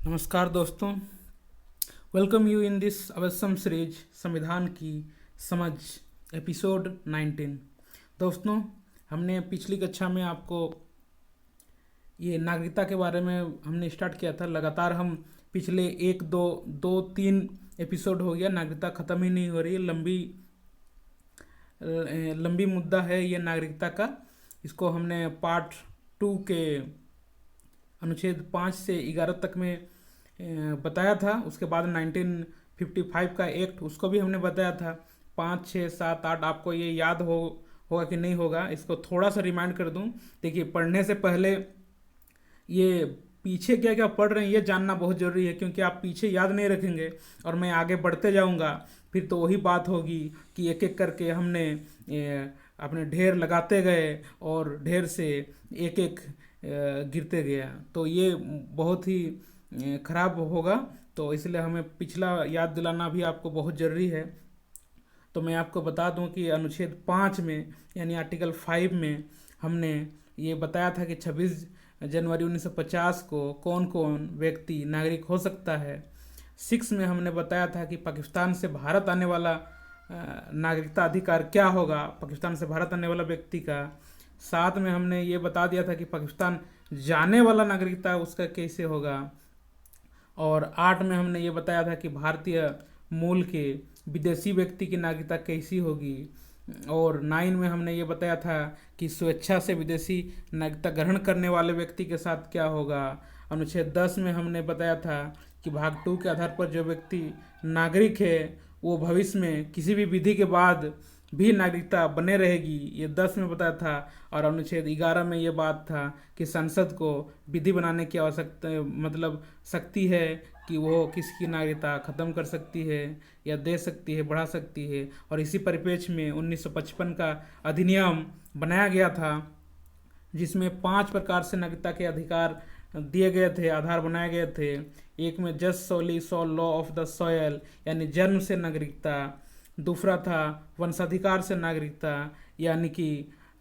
नमस्कार दोस्तों, welcome you in this awesome series संविधान की समझ एपिसोड 19। दोस्तों, हमने पिछली कक्षा में आपको ये नागरिकता के बारे में हमने स्टार्ट किया था। लगातार हम पिछले एक दो दो तीन एपिसोड हो गया, नागरिकता ख़त्म ही नहीं हो रही है। लंबी मुद्दा है ये नागरिकता का। इसको हमने पार्ट 2 के अनुच्छेद 5 से 11 तक में बताया था। उसके बाद 1955 का एक्ट, उसको भी हमने बताया था। 5, 6, 7, 8 आपको ये याद होगा कि नहीं होगा, इसको थोड़ा सा रिमाइंड कर दूं। देखिए, पढ़ने से पहले ये पीछे क्या क्या पढ़ रहे हैं ये जानना बहुत ज़रूरी है, क्योंकि आप पीछे याद नहीं रखेंगे और मैं आगे बढ़ते जाऊंगा, फिर तो वही बात होगी कि एक एक करके हमने अपने ढेर लगाते गए और ढेर से एक एक गिरते गया, तो ये बहुत ही खराब होगा। तो इसलिए हमें पिछला याद दिलाना भी आपको बहुत ज़रूरी है। तो मैं आपको बता दूं कि अनुच्छेद 5 में यानी आर्टिकल 5 में हमने ये बताया था कि 26 जनवरी 1950 को कौन कौन व्यक्ति नागरिक हो सकता है। 6 में हमने बताया था कि पाकिस्तान से भारत आने वाला नागरिकता अधिकार क्या होगा, पाकिस्तान से भारत आने वाला व्यक्ति का। 7 में हमने ये बता दिया था कि पाकिस्तान जाने वाला नागरिकता उसका कैसे होगा। और 8 में हमने ये बताया था कि भारतीय मूल के विदेशी व्यक्ति की नागरिकता कैसी होगी। और 9 में हमने ये बताया था कि स्वेच्छा से विदेशी नागरिकता ग्रहण करने वाले व्यक्ति के साथ क्या होगा। अनुच्छेद 10 में हमने बताया था कि भाग 2 के आधार पर जो व्यक्ति नागरिक है वो भविष्य में किसी भी विधि के बाद भी नागरिकता बने रहेगी, ये 10 में बताया था। और अनुच्छेद 11 में ये बात था कि संसद को विधि बनाने की आवश्यकता मतलब शक्ति है कि वो किसकी नागरिकता ख़त्म कर सकती है या दे सकती है, बढ़ा सकती है। और इसी परिप्रेक्ष्य में 1955 का अधिनियम बनाया गया था, जिसमें 5 प्रकार से नागरिकता के अधिकार दिए गए थे, आधार बनाए गए थे। एक में jus soli so law of the soil यानी जन्म से नागरिकता। दूसरा था वंशाधिकार से नागरिकता यानी कि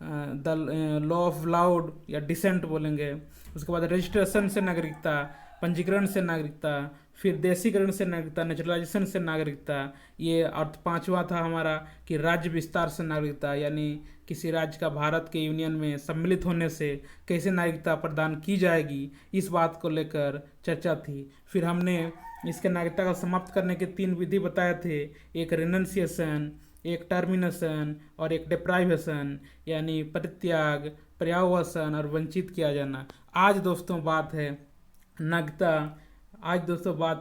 द लॉ ऑफ लाउड या डिसेंट बोलेंगे। उसके बाद रजिस्ट्रेशन से नागरिकता, पंजीकरण से नागरिकता, फिर देशीकरण से नागरिकता, नेचुरलाइजेशन से नागरिकता। ये और 5वां था हमारा कि राज्य विस्तार से नागरिकता यानी किसी राज्य का भारत के यूनियन में सम्मिलित होने से कैसे नागरिकता प्रदान की जाएगी, इस बात को लेकर चर्चा थी। फिर हमने इसके नागरिकता को समाप्त करने के 3 विधि बताए थे, एक रिनंसिएशन, एक टर्मिनेशन और एक डिप्राइवेशन यानी परित्याग, पर्यावसन और वंचित किया जाना। आज दोस्तों बात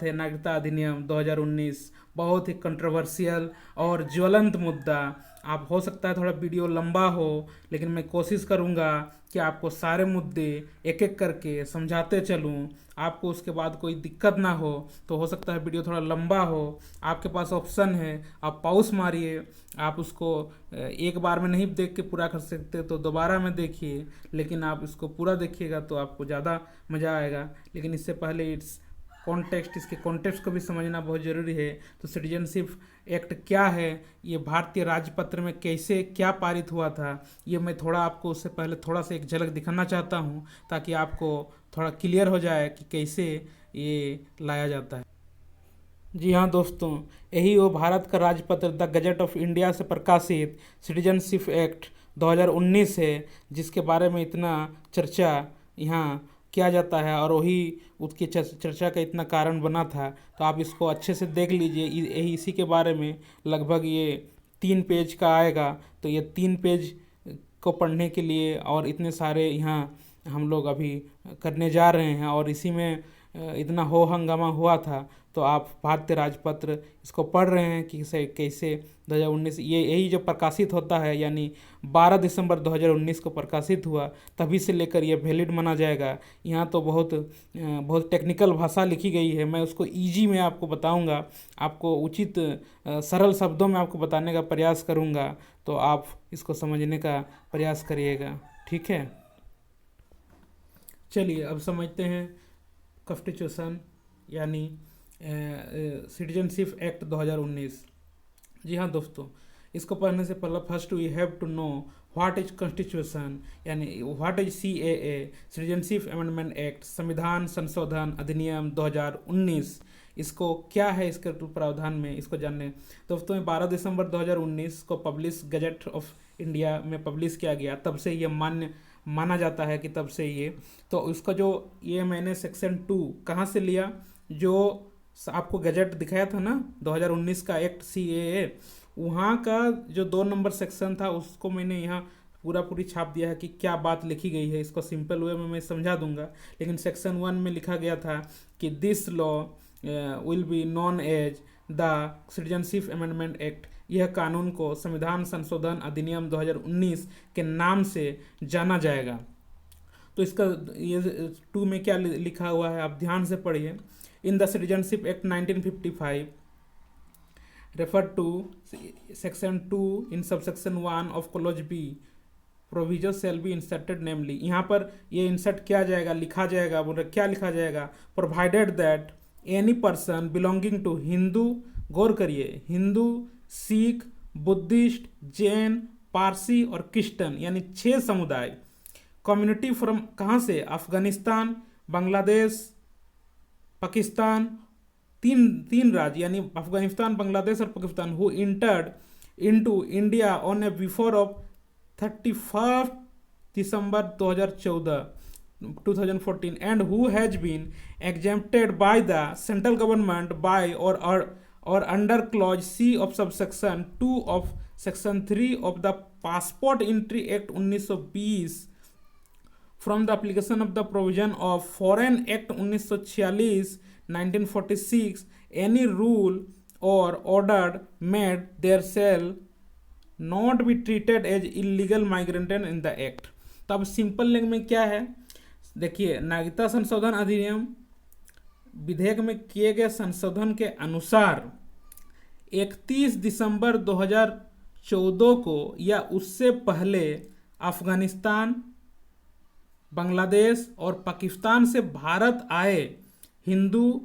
है नागरिकता अधिनियम 2019। बहुत ही कंट्रोवर्शियल और ज्वलंत मुद्दा। आप हो सकता है थोड़ा वीडियो लंबा हो, लेकिन मैं कोशिश करूंगा कि आपको सारे मुद्दे एक एक करके समझाते चलूं, आपको उसके बाद कोई दिक्कत ना हो सकता है वीडियो थोड़ा लंबा हो। आपके पास ऑप्शन है, आप पॉज मारिए, आप उसको एक बार में नहीं देख के पूरा कर सकते तो दोबारा में देखिए, लेकिन आप इसको पूरा देखिएगा तो आपको ज़्यादा मज़ा आएगा। लेकिन इससे पहले इसके कॉन्टेक्स्ट को भी समझना बहुत ज़रूरी है। तो सिटीजनशिप एक्ट क्या है, ये भारतीय राजपत्र में कैसे क्या पारित हुआ था, ये मैं थोड़ा आपको उससे पहले थोड़ा सा एक झलक दिखाना चाहता हूँ, ताकि आपको थोड़ा क्लियर हो जाए कि कैसे ये लाया जाता है। जी हाँ दोस्तों, यही वो भारत का राजपत्र द गजट ऑफ इंडिया से प्रकाशित सिटीजनशिप एक्ट 2019 है, जिसके बारे में इतना चर्चा यहाँ किया जाता है और वही उसकी चर्चा का इतना कारण बना था। तो आप इसको अच्छे से देख लीजिए, यही इसी के बारे में लगभग ये 3 पेज का आएगा। तो ये 3 पेज को पढ़ने के लिए और इतने सारे यहाँ हम लोग अभी करने जा रहे हैं, और इसी में इतना हो हंगामा हुआ था। तो आप भारतीय राजपत्र इसको पढ़ रहे हैं कि कैसे कैसे 2019 ये यही जो प्रकाशित होता है, यानी 12 दिसंबर 2019 को प्रकाशित हुआ, तभी से लेकर ये वैलिड माना जाएगा। यहाँ तो बहुत टेक्निकल भाषा लिखी गई है, मैं उसको इजी में आपको बताऊंगा, आपको उचित सरल शब्दों में आपको बताने का प्रयास करूंगा, तो आप इसको समझने का प्रयास करिएगा, ठीक है। चलिए अब समझते हैं कॉन्स्टिट्यूशन यानी सिटीजनशिप एक्ट 2019। जी हाँ दोस्तों, इसको पढ़ने से पहले first we have to know what is constitution, यानी what is CAA, citizenship amendment act, संविधान संशोधन अधिनियम 2019, इसको क्या है, इसके प्रावधान में इसको जानने। दोस्तों 12 दिसंबर 2019 को पब्लिश गजट ऑफ इंडिया में पब्लिश किया गया, तब से ये माना जाता है कि तब से ये, तो उसका जो ये मैंने सेक्शन 2 कहाँ से लिया, जो आपको गजट दिखाया था ना 2019 का एक्ट CAA, वहाँ का जो 2 नंबर सेक्शन था उसको मैंने यहाँ पूरी छाप दिया है कि क्या बात लिखी गई है। इसको सिंपल वे में मैं समझा दूंगा, लेकिन सेक्शन 1 में लिखा गया था कि this law will be known as the Citizenship amendment Act, यह कानून को संविधान संशोधन अधिनियम 2019 के नाम से जाना जाएगा। तो इसका ये 2 में क्या लिखा हुआ है आप ध्यान से पढ़िए। In the citizenship act 1955 refer to section 2 in subsection 1 of clause B, provisions shall be inserted namely, यहाँ पर ये इंसर्ट किया जाएगा, लिखा जाएगा, बोल रहे क्या लिखा जाएगा, provided that any person belonging to Hindu, गौर करिए, हिंदू, सिख, बुद्धिस्ट, जैन, पारसी और क्रिश्चियन, यानी 6 समुदाय, कम्युनिटी फ्रॉम कहाँ से, अफगानिस्तान, बांग्लादेश, पाकिस्तान, तीन राज्य यानी अफगानिस्तान, बांग्लादेश और Pakistan, who entered into India on a before of 31 December 2014 and who has been exempted by the central government by और under clause C of subsection 2 of section 3 of the passport entry act 1920 from the application of the provision of Foreign Act 1946 1946, any rule or order made there shall not be treated as illegal migrant in the act। तो अब simple language में क्या है, देखिए, नागरिकता संशोधन अधिनियम विधेयक में किए गए संशोधन के अनुसार 31 दिसंबर 2014 को या उससे पहले अफगानिस्तान, बांग्लादेश और पाकिस्तान से भारत आए हिंदू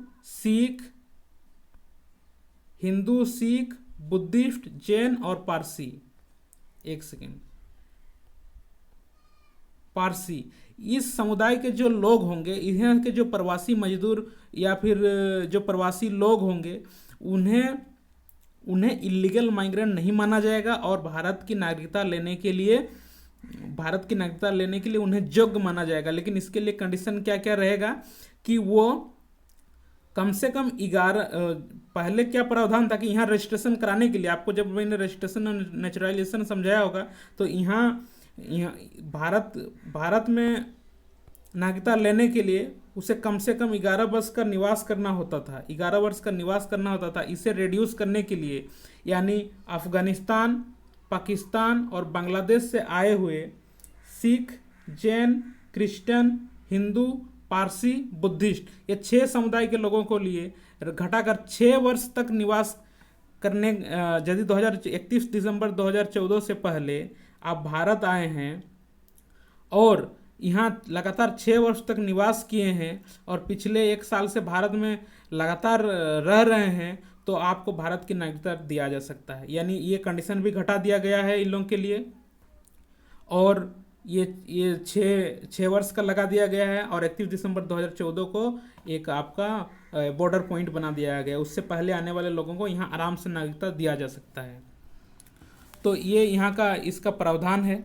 सिख बुद्धिस्ट जैन और पारसी, एक सेकेंड, पारसी, इस समुदाय के जो लोग होंगे, यहाँ के जो प्रवासी मजदूर या फिर जो प्रवासी लोग होंगे, उन्हें इलीगल माइग्रेंट नहीं माना जाएगा और भारत की नागरिकता लेने के लिए उन्हें योग्य माना जाएगा। लेकिन इसके लिए कंडीशन क्या क्या रहेगा कि वो कम से कम 11, पहले क्या प्रावधान था कि यहाँ रजिस्ट्रेशन कराने के लिए, आपको जब मैंने रजिस्ट्रेशन और नेचुरलाइजेशन समझाया होगा, तो यहाँ भारत में नागरिकता लेने के लिए उसे कम से कम 11 वर्ष का निवास करना होता था, 11 वर्ष का निवास करना होता था। इसे रिड्यूस करने के लिए, यानी अफगानिस्तान, पाकिस्तान और बांग्लादेश से आए हुए सिख, जैन, क्रिश्चियन, हिंदू, पारसी, बुद्धिस्ट, ये 6 समुदाय के लोगों को लिए घटाकर 6 वर्ष तक निवास करने, यदि 31 दिसंबर 2014 से पहले आप भारत आए हैं और यहाँ लगातार 6 वर्ष तक निवास किए हैं और पिछले 1 साल से भारत में लगातार रह रहे हैं, तो आपको भारत की नागरिकता दिया जा सकता है। यानी ये कंडीशन भी घटा दिया गया है इन लोगों के लिए, और ये 6 वर्ष का लगा दिया गया है, और 31 दिसंबर 2014 को एक आपका बॉर्डर पॉइंट बना दिया गया है। उससे पहले आने वाले लोगों को यहाँ आराम से नागरिकता दिया जा सकता है। तो ये यहाँ का इसका प्रावधान है,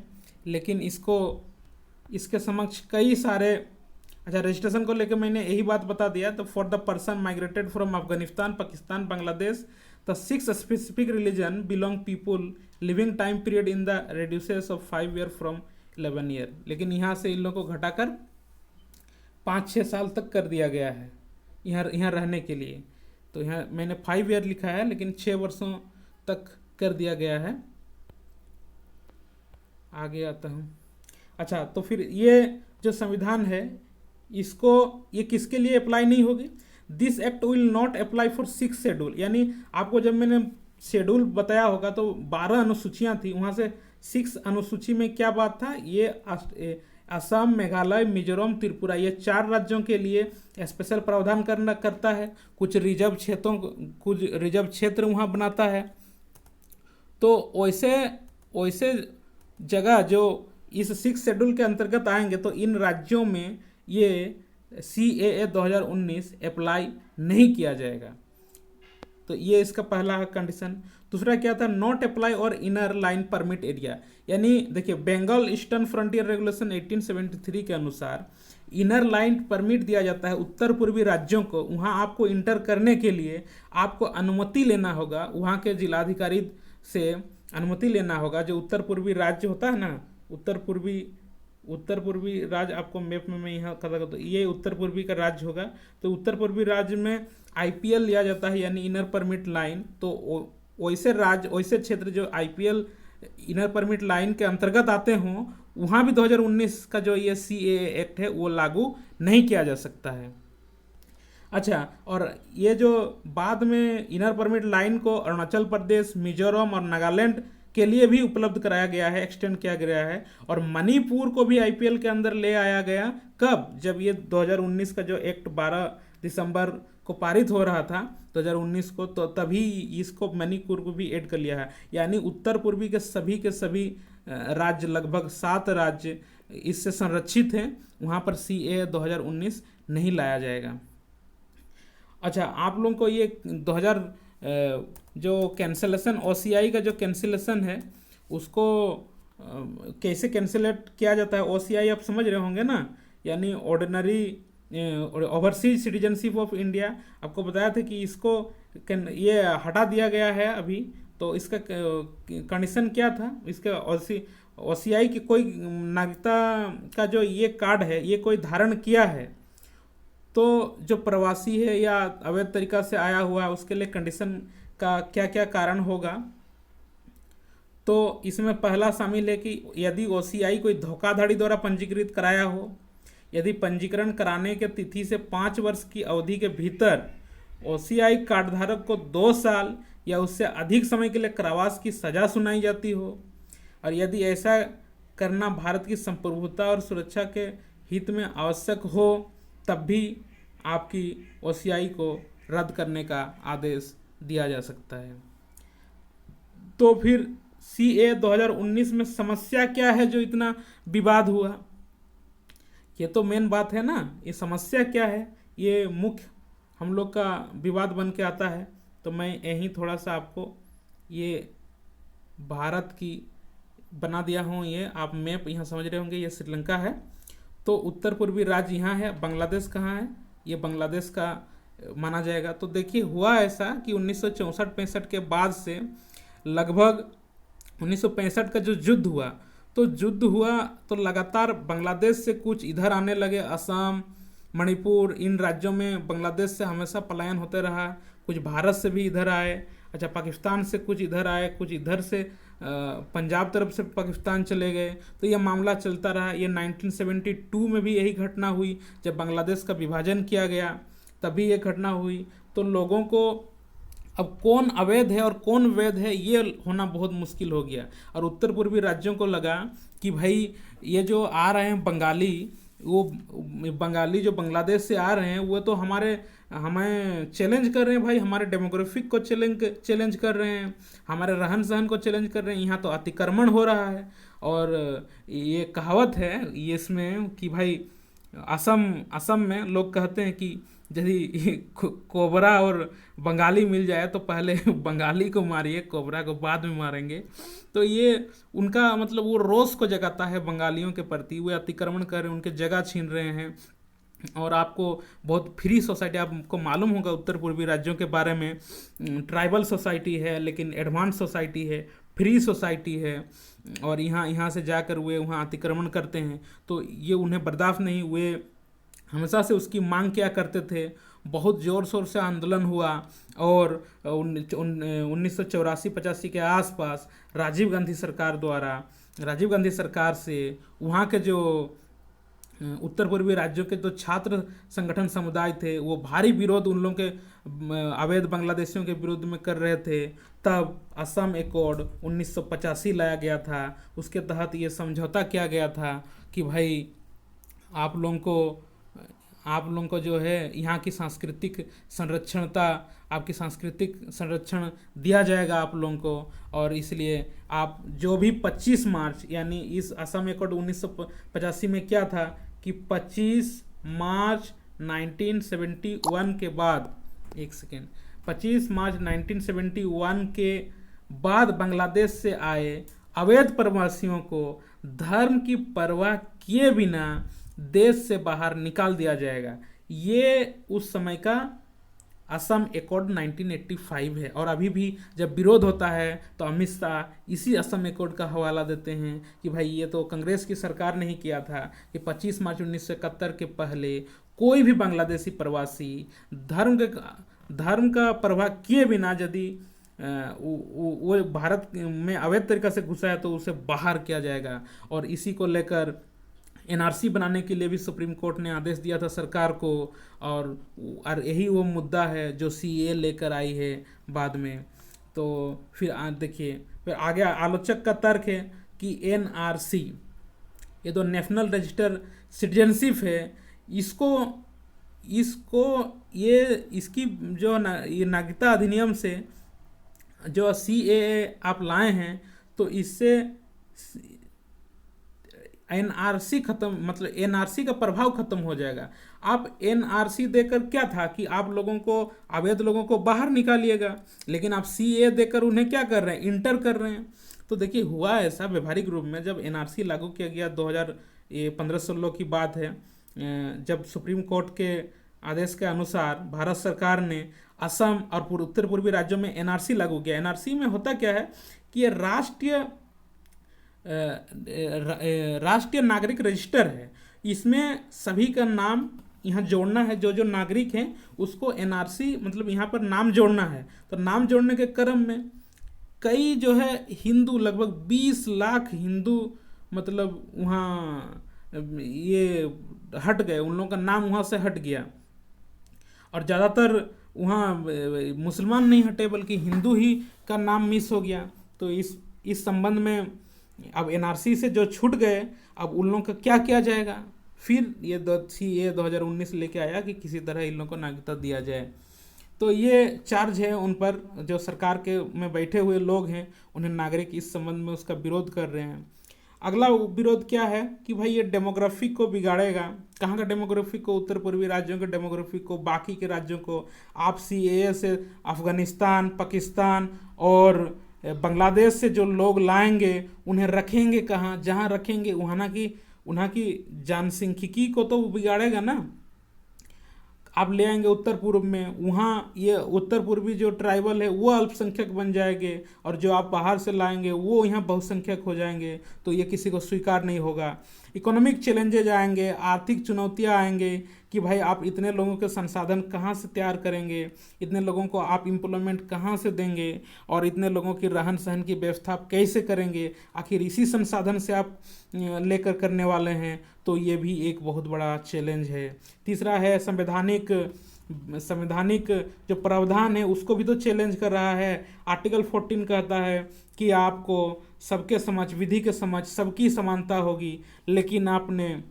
लेकिन इसके समक्ष कई सारे, अच्छा, रजिस्ट्रेशन को लेकर मैंने यही बात बता दिया। तो for the person migrated from Afghanistan, Pakistan, Bangladesh, the 6 specific religion belong people living time period in the reduces of 5 year from 11 year. लेकिन यहाँ से इन लोगों को घटाकर 5-6 साल तक कर दिया गया है यहाँ रहने के लिए। तो यहाँ मैंने 5 ईयर लिखा है, लेकिन 6 वर्षों तक कर दिया गया है। आगे आता हूँ। अच्छा, तो फिर ये जो संविधान है, ये किसके लिए अप्लाई नहीं होगी? This act will not apply for 6 schedule, यानी आपको जब मैंने शेड्यूल बताया होगा तो 12 अनुसूचियां थी, वहाँ से 6 अनुसूची में क्या बात था, ये असम, मेघालय, मिजोरम, त्रिपुरा, ये 4 राज्यों के लिए स्पेशल प्रावधान करता है। कुछ रिजर्व क्षेत्र वहाँ बनाता है। तो वैसे जगह जो इस 6 शेड्यूल के अंतर्गत आएंगे तो इन राज्यों में ये CAA 2019 अप्लाई नहीं किया जाएगा। तो ये इसका पहला कंडीशन। दूसरा क्या था, नॉट अप्लाई और इनर लाइन परमिट एरिया, यानी देखिए बंगाल ईस्टर्न फ्रंटियर रेगुलेशन 1873 के अनुसार इनर लाइन परमिट दिया जाता है उत्तर पूर्वी राज्यों को। वहाँ आपको इंटर करने के लिए आपको अनुमति लेना होगा, वहाँ के जिलाधिकारी से अनुमति लेना होगा। जो उत्तर पूर्वी राज्य होता है ना, उत्तर पूर्वी राज्य, आपको मैप में मैं यहाँ कर तो ये उत्तर पूर्वी का राज्य होगा। तो उत्तर पूर्वी राज्य में IPL लिया जाता है, यानी इनर परमिट लाइन। तो वैसे राज्य, वैसे क्षेत्र जो IPL इनर परमिट लाइन के अंतर्गत आते हों, वहाँ भी 2019 का जो ये CAA एक्ट है वो लागू नहीं किया जा सकता है। अच्छा, और ये जो बाद में इनर परमिट लाइन को अरुणाचल प्रदेश, मिजोरम और नागालैंड के लिए भी उपलब्ध कराया गया है, एक्सटेंड किया गया है। और मणिपुर को भी IPL के अंदर ले आया गया। कब? जब ये 2019 का जो एक्ट 12 दिसंबर को पारित हो रहा था 2019 को, तो तभी इसको मणिपुर को भी ऐड कर लिया है। यानी उत्तर पूर्वी के सभी राज्य, लगभग 7 राज्य इससे संरक्षित हैं, वहाँ पर CAA 2019 नहीं लाया जाएगा। अच्छा, आप लोगों को ये 2000 जो कैंसिलेशन OCI का जो कैंसिलेशन है उसको कैसे कैंसिलेट किया जाता है, OCI आप समझ रहे होंगे ना, यानी ordinary overseas citizenship of India. आपको बताया था कि इसको ये हटा दिया गया है अभी। तो इसका कंडीशन क्या था, इसका OCI की कोई नागरिकता का जो ये कार्ड है ये कोई धारण किया है तो जो प्रवासी है या अवैध तरीका से आया हुआ है उसके लिए कंडीशन का क्या क्या कारण होगा। तो इसमें पहला शामिल है कि यदि OCI कोई धोखाधड़ी द्वारा पंजीकृत कराया हो, यदि पंजीकरण कराने के तिथि से 5 वर्ष की अवधि के भीतर OCI कार्डधारक को 2 साल या उससे अधिक समय के लिए कारावास की सजा सुनाई जाती हो, और यदि ऐसा करना भारत की संप्रभुता और सुरक्षा के हित में आवश्यक हो, तब भी आपकी OCI को रद्द करने का आदेश दिया जा सकता है। तो फिर CAA 2019 में समस्या क्या है जो इतना विवाद हुआ, ये तो मेन बात है ना। ये समस्या क्या है, ये मुख्य हम लोग का विवाद बन के आता है। तो मैं यहीं थोड़ा सा आपको ये भारत की बना दिया हूँ। ये आप मैप यहाँ समझ रहे होंगे, ये श्रीलंका है। तो उत्तर पूर्वी राज्य यहाँ है, बांग्लादेश कहाँ है, ये बांग्लादेश का माना जाएगा। तो देखिए हुआ ऐसा कि 1964-65 के बाद से लगभग 1965 का जो युद्ध हुआ, तो युद्ध हुआ तो लगातार बांग्लादेश से कुछ इधर आने लगे, असम, मणिपुर, इन राज्यों में बांग्लादेश से हमेशा पलायन होते रहा। कुछ भारत से भी इधर आए, अच्छा पाकिस्तान से कुछ इधर आए, कुछ इधर से पंजाब तरफ से पाकिस्तान चले गए। तो यह मामला चलता रहा। ये 1972 में भी यही घटना हुई, जब बांग्लादेश का विभाजन किया गया तभी ये घटना हुई। तो लोगों को अब कौन अवैध है और कौन वैध है ये होना बहुत मुश्किल हो गया। और उत्तर पूर्वी राज्यों को लगा कि भाई ये जो आ रहे हैं बंगाली, वो बंगाली जो बांग्लादेश से आ रहे हैं वो तो हमें चैलेंज कर रहे हैं भाई, हमारे डेमोग्राफिक को चैलेंज कर रहे हैं, हमारे रहन सहन को चैलेंज कर रहे हैं, यहाँ तो अतिक्रमण हो रहा है। और ये कहावत है ये इसमें कि भाई असम में लोग कहते हैं कि यदि कोबरा और बंगाली मिल जाए तो पहले बंगाली को मारिए, कोबरा को बाद में मारेंगे। तो ये उनका मतलब वो रोष को जगाता है बंगालियों के प्रति। वे अतिक्रमण कर रहे हैं, उनके जगह छीन रहे हैं। और आपको बहुत फ्री सोसाइटी, आपको मालूम होगा उत्तर पूर्वी राज्यों के बारे में, ट्राइबल सोसाइटी है लेकिन एडवांस सोसाइटी है, फ्री सोसाइटी है। और यहाँ से जाकर वे वहाँ अतिक्रमण करते हैं। तो ये उन्हें बर्दाश्त नहीं, वे हमेशा से उसकी मांग क्या करते थे। बहुत ज़ोर शोर से आंदोलन हुआ और 1984-85 के आसपास राजीव गांधी सरकार से वहाँ के जो उत्तर पूर्वी राज्यों के जो छात्र संगठन समुदाय थे वो भारी विरोध उन लोगों के अवैध बांग्लादेशियों के विरोध में कर रहे थे। तब असम एकॉर्ड 1985 लाया गया था। उसके तहत ये समझौता किया गया था कि भाई आप लोगों को आप लोगों को जो है यहाँ की सांस्कृतिक संरक्षणता, आपकी सांस्कृतिक संरक्षण दिया जाएगा आप लोगों को। और इसलिए आप जो भी 25 मार्च, यानी इस असम एकॉर्ड 1985 में क्या था कि 25 मार्च 1971 के बाद, एक सेकेंड, 25 मार्च 1971 के बाद बांग्लादेश से आए अवैध प्रवासियों को धर्म की परवाह किए बिना देश से बाहर निकाल दिया जाएगा। ये उस समय का असम एकॉर्ड 1985 है। और अभी भी जब विरोध होता है तो अमित शाह इसी असम एकॉर्ड का हवाला देते हैं कि भाई ये तो कांग्रेस की सरकार ने ही किया था कि 25 मार्च 1971 के पहले कोई भी बांग्लादेशी प्रवासी धर्म का परवाह किए बिना यदि वो भारत में अवैध तरीका से घुसा है तो उसे बाहर किया जाएगा। और इसी को लेकर एनआरसी बनाने के लिए भी सुप्रीम कोर्ट ने आदेश दिया था सरकार को। और यही वो मुद्दा है जो सीए लेकर आई है बाद में। तो फिर देखिए, फिर आगे आलोचक का तर्क है कि एनआरसी, ये तो नेशनल रजिस्टर सिटीजनशिप है, इसकी जो ये नागरिकता अधिनियम से जो सीएए आप लाए हैं तो इससे एनआरसी खत्म, मतलब एनआरसी का प्रभाव खत्म हो जाएगा। आप एनआरसी देकर क्या था कि आप लोगों को, अवैध लोगों को बाहर निकालिएगा, लेकिन आप सीए देकर उन्हें क्या कर रहे हैं, इंटर कर रहे हैं। तो देखिए हुआ ऐसा व्यवहारिक रूप में, जब एनआरसी लागू किया गया 2015-16 की बात है, जब सुप्रीम कोर्ट के आदेश के अनुसार भारत सरकार ने असम और उत्तर पूर्वी राज्यों में एनआरसी लागू किया। एनआरसी में होता क्या है कि ये राष्ट्रीय नागरिक रजिस्टर है। इसमें सभी का नाम यहाँ जोड़ना है, जो जो नागरिक हैं उसको एनआरसी मतलब यहाँ पर नाम जोड़ना है। तो नाम जोड़ने के क्रम में कई जो है हिंदू, लगभग 20 लाख हिंदू मतलब वहाँ ये हट गए, उन लोगों का नाम वहाँ से हट गया। और ज़्यादातर वहाँ मुसलमान नहीं हटे बल्कि हिंदू ही का नाम मिस हो गया। तो इस संबंध में अब एनआरसी से जो छूट गए, अब उन लोगों का क्या किया जाएगा। फिर ये 2019 लेके आया कि किसी तरह इन लोगों को नागरिकता दिया जाए। तो ये चार्ज है उन पर, जो सरकार के में बैठे हुए लोग हैं, उन्हें नागरिक इस संबंध में उसका विरोध कर रहे हैं। अगला विरोध क्या है कि भाई ये डेमोग्राफिक को बिगाड़ेगा। कहाँ का डेमोग्राफिक को? उत्तर पूर्वी राज्यों के डेमोग्राफिक को, बाकी के राज्यों को। आप सीएए से अफगानिस्तान, पाकिस्तान और बांग्लादेश से जो लोग लाएंगे उन्हें रखेंगे कहाँ? जहाँ रखेंगे वहाँ की जनसांख्यिकी को तो बिगाड़ेगा ना। आप ले आएंगे उत्तर पूर्व में, वहाँ ये उत्तर पूर्वी जो ट्राइबल है वो अल्पसंख्यक बन जाएंगे, और जो आप बाहर से लाएंगे वो यहाँ बहुसंख्यक हो जाएंगे। तो ये किसी को स्वीकार नहीं होगा। इकोनॉमिक चैलेंजेज आएंगे, आर्थिक चुनौतियाँ आएंगे कि भाई आप इतने लोगों के संसाधन कहाँ से तैयार करेंगे, इतने लोगों को आप एम्प्लॉयमेंट कहाँ से देंगे, और इतने लोगों की रहन सहन की व्यवस्था आप कैसे करेंगे। आखिर इसी संसाधन से आप लेकर करने वाले हैं। तो ये भी एक बहुत बड़ा चैलेंज है। तीसरा है संवैधानिक जो प्रावधान है उसको भी तो चैलेंज कर रहा है। आर्टिकल 14 कहता है कि आपको सबके समक्ष, विधि के समक्ष सबकी समानता होगी, लेकिन आपने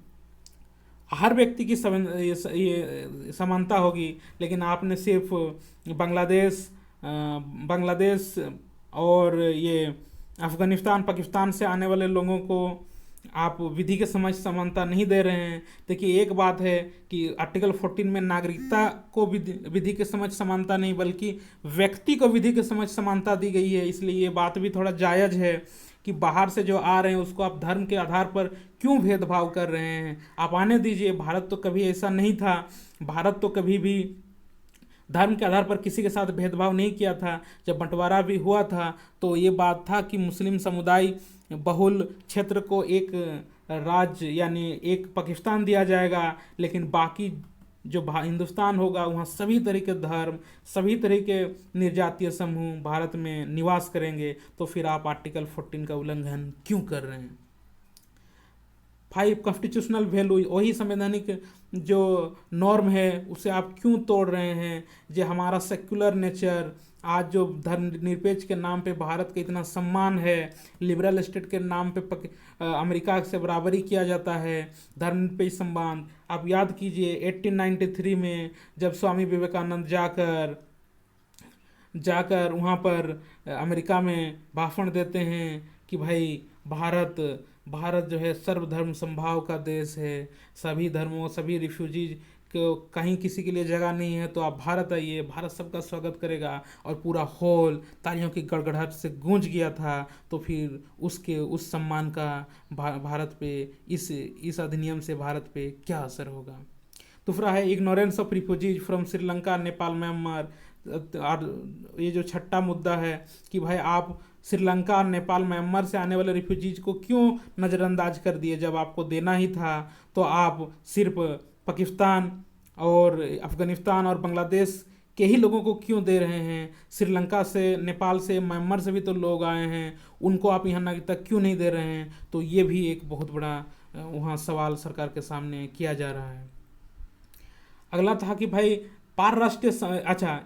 हर व्यक्ति की समानता होगी, लेकिन आपने सिर्फ बांग्लादेश और ये अफगानिस्तान, पाकिस्तान से आने वाले लोगों को आप विधि के समक्ष समानता नहीं दे रहे हैं। देखिए एक बात है कि आर्टिकल 14 में नागरिकता को विधि के समक्ष समानता नहीं बल्कि व्यक्ति को विधि के समक्ष समानता दी गई है। इसलिए ये बात भी थोड़ा जायज़ है कि बाहर से जो आ रहे हैं उसको आप धर्म के आधार पर क्यों भेदभाव कर रहे हैं। आप आने दीजिए। भारत तो कभी ऐसा नहीं था। भारत तो कभी भी धर्म के आधार पर किसी के साथ भेदभाव नहीं किया था। जब बंटवारा भी हुआ था तो ये बात था कि मुस्लिम समुदाय बहुल क्षेत्र को एक राज्य यानी एक पाकिस्तान दिया जाएगा, लेकिन बाकी जो हिंदुस्तान होगा वहाँ सभी तरह के धर्म, सभी तरह के निर्जातीय समूह भारत में निवास करेंगे। तो फिर आप आर्टिकल 14 का उल्लंघन क्यों कर रहे हैं? 5 कॉन्स्टिट्यूशनल वैल्यू, वही संवैधानिक जो नॉर्म है उसे आप क्यों तोड़ रहे हैं? जो हमारा सेक्युलर नेचर, आज जो धर्मनिरपेक्ष के नाम पे भारत का इतना सम्मान है, लिबरल स्टेट के नाम पे अमेरिका से बराबरी किया जाता है, धर्मनिरपेक्ष सम्मान। आप याद कीजिए 1893 में जब स्वामी विवेकानंद जाकर वहाँ पर अमेरिका में भाषण देते हैं कि भाई भारत भारत जो है सर्वधर्म समभाव का देश है, सभी धर्मों सभी रिफ्यूजीज को कहीं किसी के लिए जगह नहीं है, तो आप भारत आइए, भारत सबका स्वागत करेगा। और पूरा हॉल तालियों की गड़गड़ाहट से गूंज गया था। तो फिर उस सम्मान का भारत पे इस अधिनियम से भारत पे क्या असर होगा। दूसरा है ignorance of refugees from Sri Lanka, Nepal, Myanmar. और ये जो छठा मुद्दा है कि भाई आप श्रीलंका, नेपाल, म्यांमार से आने वाले रिफ्यूजीज को क्यों नज़रअंदाज कर दिए। जब आपको देना ही था तो आप सिर्फ पाकिस्तान और अफ़गानिस्तान और बांग्लादेश के ही लोगों को क्यों दे रहे हैं। श्रीलंका से, नेपाल से, म्यांमार से भी तो लोग आए हैं, उनको आप यहाँ नागरिकता क्यों नहीं दे रहे हैं। तो ये भी एक बहुत बड़ा वहाँ सवाल सरकार के सामने किया जा रहा है। अगला था कि भाई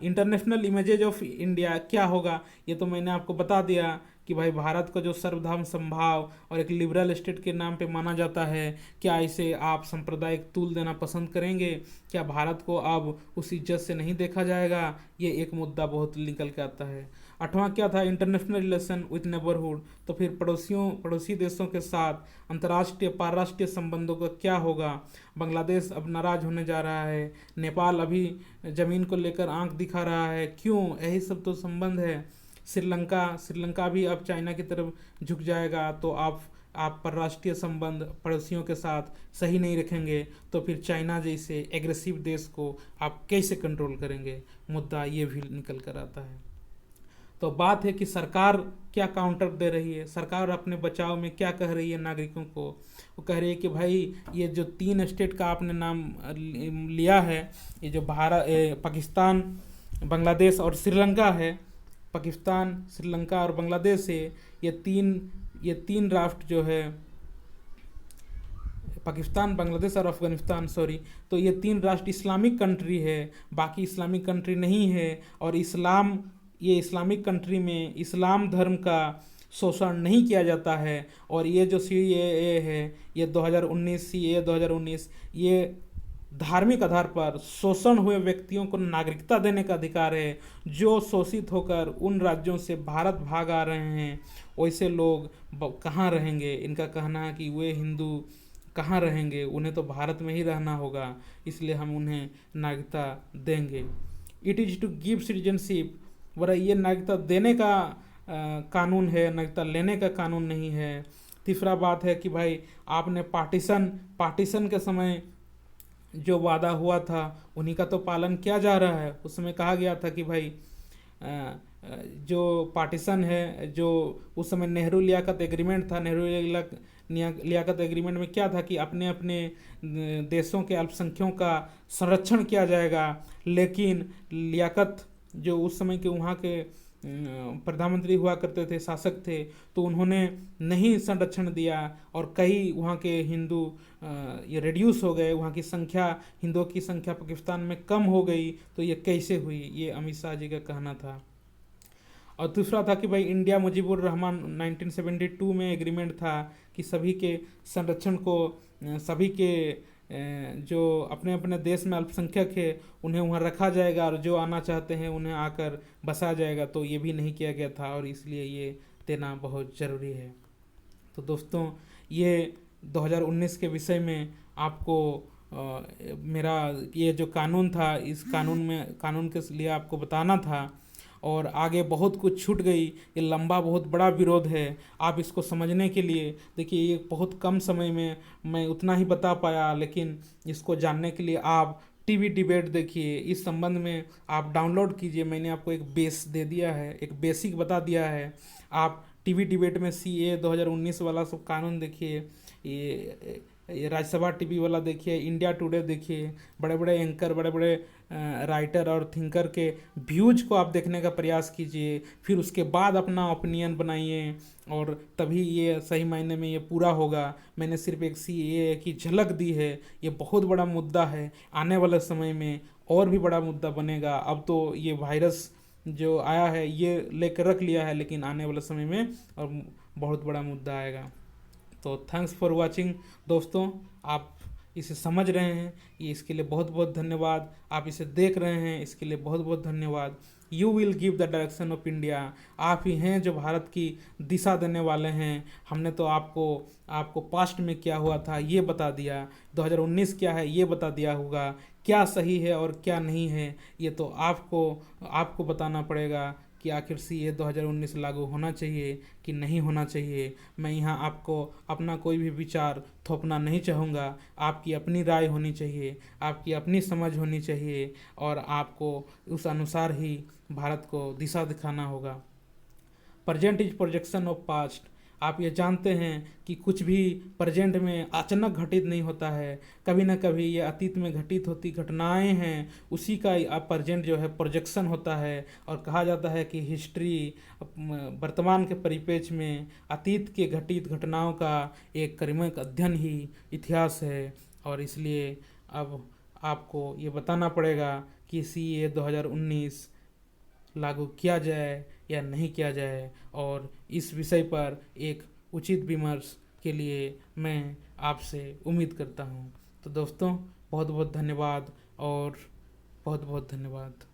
इंटरनेशनल इमेजेज ऑफ इंडिया क्या होगा। ये तो मैंने आपको बता दिया कि भाई भारत को जो सर्वधर्म समभाव और एक लिबरल स्टेट के नाम पे माना जाता है, क्या इसे आप सांप्रदायिक तूल देना पसंद करेंगे? क्या भारत को अब उस इज्जत से नहीं देखा जाएगा? ये एक मुद्दा बहुत निकल के आता है। 8वां क्या था, इंटरनेशनल रिलेशन विथ नेबरहुड। तो फिर पड़ोसी देशों के साथ अंतर्राष्ट्रीय पारराष्ट्रीय संबंधों का क्या होगा। बांग्लादेश अब नाराज होने जा रहा है, नेपाल अभी ज़मीन को लेकर आंख दिखा रहा है, क्यों? यही सब तो संबंध है। श्रीलंका भी अब चाइना की तरफ झुक जाएगा। तो आप परराष्ट्रीय संबंध पड़ोसियों के साथ सही नहीं रखेंगे तो फिर चाइना जैसे एग्रेसिव देश को आप कैसे कंट्रोल करेंगे। मुद्दा ये भी निकल कर आता है। तो बात है कि सरकार क्या काउंटर दे रही है, सरकार अपने बचाव में क्या कह रही है नागरिकों को। वो कह रही है कि भाई ये जो 3 स्टेट का आपने नाम लिया है, ये जो पाकिस्तान, बांग्लादेश और श्रीलंका है, पाकिस्तान, श्रीलंका और बांग्लादेश है, ये तीन राष्ट्र जो है, पाकिस्तान, बांग्लादेश और अफगानिस्तान, तो ये 3 राष्ट्र इस्लामिक कंट्री है, बाकी इस्लामिक कंट्री नहीं है। और ये इस्लामिक कंट्री में इस्लाम धर्म का शोषण नहीं किया जाता है। और ये जो CAA है, ये 2019 ये धार्मिक आधार पर शोषण हुए व्यक्तियों को नागरिकता देने का अधिकार है। जो शोषित होकर उन राज्यों से भारत भाग आ रहे हैं, वैसे लोग कहाँ रहेंगे। इनका कहना है कि वे हिंदू कहाँ रहेंगे, उन्हें तो भारत में ही रहना होगा, इसलिए हम उन्हें नागरिकता देंगे। It is to give citizenship, वरना ये नागरिकता देने का कानून है, नागरिकता लेने का कानून नहीं है। तीसरा बात है कि भाई आपने पार्टीशन के समय जो वादा हुआ था उन्हीं का तो पालन किया जा रहा है। उस समय कहा गया था कि भाई जो पार्टीशन है, जो उस समय नेहरू लियाकत एग्रीमेंट था, नेहरू लियाकत एग्रीमेंट में क्या था कि अपने अपने देशों के अल्पसंख्यकों का संरक्षण किया जाएगा। लेकिन लियाकत जो उस समय के वहाँ के प्रधानमंत्री हुआ करते थे, शासक थे, तो उन्होंने नहीं संरक्षण दिया और कई वहाँ के हिंदू ये रिड्यूस हो गए, वहाँ की संख्या, हिंदुओं की संख्या पाकिस्तान में कम हो गई। तो ये कैसे हुई, ये अमित शाह जी का कहना था। और दूसरा था कि भाई इंडिया मुजीबुर रहमान 1972 में एग्रीमेंट था कि सभी के संरक्षण को, सभी के जो अपने अपने देश में अल्पसंख्यक है उन्हें वहाँ रखा जाएगा और जो आना चाहते हैं उन्हें आकर बसा जाएगा। तो ये भी नहीं किया गया था और इसलिए ये देना बहुत ज़रूरी है। तो दोस्तों, ये 2019 के विषय में आपको मेरा ये जो कानून था, इस कानून के लिए आपको बताना था। और आगे बहुत कुछ छूट गई, ये लंबा बहुत बड़ा विरोध है। आप इसको समझने के लिए देखिए, ये बहुत कम समय में मैं उतना ही बता पाया, लेकिन इसको जानने के लिए आप टीवी डिबेट देखिए। इस संबंध में आप डाउनलोड कीजिए, मैंने आपको एक बेस दे दिया है, एक बेसिक बता दिया है। आप टीवी डिबेट में CA 2019 वाला सब कानून देखिए, ये राज्यसभा टीवी वाला देखिए, इंडिया टुडे देखिए, बड़े बड़े एंकर, बड़े बड़े राइटर और थिंकर के व्यूज को आप देखने का प्रयास कीजिए। फिर उसके बाद अपना ओपिनियन बनाइए और तभी ये सही मायने में ये पूरा होगा। मैंने सिर्फ एक CAA की झलक दी है, ये बहुत बड़ा मुद्दा है, आने वाले समय में और भी बड़ा मुद्दा बनेगा। अब तो ये वायरस जो आया है ये लेकर रख लिया है, लेकिन आने वाले समय में और बहुत बड़ा मुद्दा आएगा। तो थैंक्स फॉर वाचिंग दोस्तों, आप इसे समझ रहे हैं, ये इसके लिए बहुत बहुत धन्यवाद। आप इसे देख रहे हैं, इसके लिए बहुत बहुत धन्यवाद। You will give the direction of India. आप ही हैं जो भारत की दिशा देने वाले हैं। हमने तो आपको पास्ट में क्या हुआ था ये बता दिया, 2019 क्या है ये बता दिया होगा, क्या सही है और क्या नहीं है ये तो आपको बताना पड़ेगा कि आखिर CA 2019 लागू होना चाहिए कि नहीं होना चाहिए। मैं यहाँ आपको अपना कोई भी विचार थोपना नहीं चाहूँगा। आपकी अपनी राय होनी चाहिए, आपकी अपनी समझ होनी चाहिए, और आपको उस अनुसार ही भारत को दिशा दिखाना होगा। Present is projection of past. आप ये जानते हैं कि कुछ भी प्रेजेंट में अचानक घटित नहीं होता है, कभी ना कभी ये अतीत में घटित होती घटनाएं हैं, उसी का अब प्रेजेंट जो है प्रोजेक्शन होता है। और कहा जाता है कि हिस्ट्री वर्तमान के परिप्रेक्ष्य में अतीत के घटित घटनाओं का एक क्रमिक अध्ययन ही इतिहास है। और इसलिए अब आपको ये बताना पड़ेगा कि CA 2019 लागू किया जाए या नहीं किया जाए, और इस विषय पर एक उचित विमर्श के लिए मैं आपसे उम्मीद करता हूँ। तो दोस्तों बहुत बहुत धन्यवाद, और बहुत बहुत धन्यवाद।